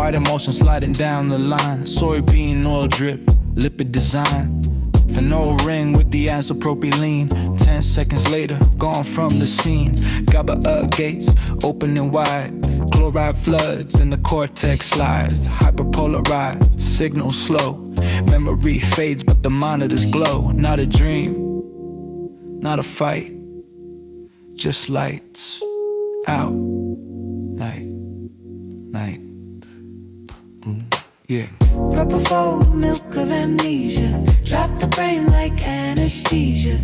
Right emotion sliding down the line. Soybean oil drip, lipid design. Phenol ring with the isopropylene. 10 seconds later, gone from the scene. GABA-A gates opening wide. Chloride floods and the cortex slides. Hyperpolarized, signal slow. Memory fades but the monitors glow. Not a dream, not a fight, just lights out. Night, night. Yeah. Propofol, milk of amnesia. Drop the brain like anesthesia.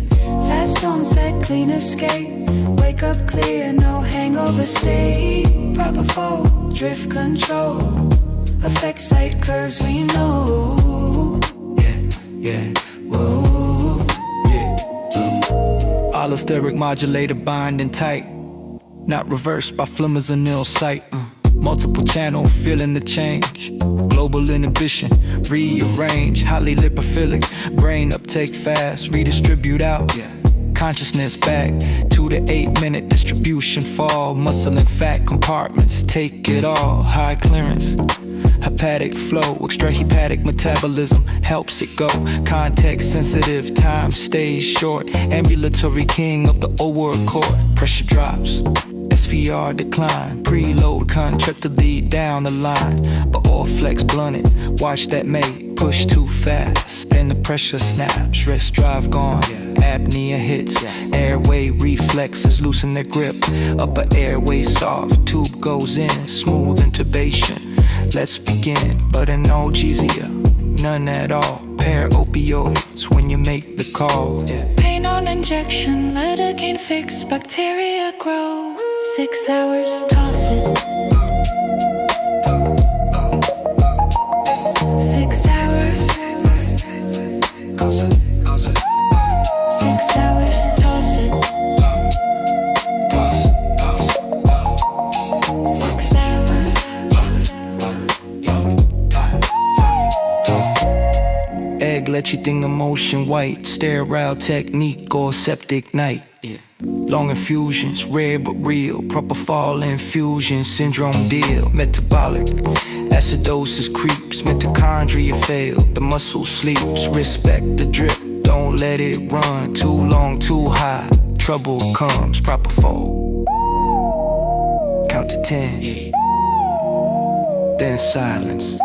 Fast onset, clean escape. Wake up clear, no hangover state. Propofol, drift control. Affect sight curves we know. Yeah, whoa. Yeah. Allosteric modulator binding tight. Not reversed by flimazanil sight. Multiple channel, feeling the change. Global inhibition, rearrange. Highly lipophilic, brain uptake fast. Redistribute out, consciousness back. 2 to 8 minute distribution fall. Muscle and fat compartments, take it all. High clearance, hepatic flow. Extrahepatic metabolism helps it go. Context sensitive, time stays short. Ambulatory king of the old world court. Pressure drops, SVR decline. Preload contract to lead down the line. But all flex blunted, watch that mate push too fast. Then the pressure snaps, rest drive gone. Apnea hits, airway reflexes loosen their grip. Upper airway soft, tube goes in, smooth intubation. Let's begin, but an analgesia, none at all. Pair opioids when you make the call. Pain on injection, lidocaine fix, bacteria grow. 6 hours, toss it. 6 hours. 6 hours, toss it. 6 hours. Egg let you think emotion white. Sterile technique or septic night. Long infusions, rare but real. Propofol infusion, syndrome deal. Metabolic, acidosis creeps. Mitochondria fail, the muscle sleeps. Respect the drip, don't let it run. Too long, too high, trouble comes. Propofol, count to 10, then silence.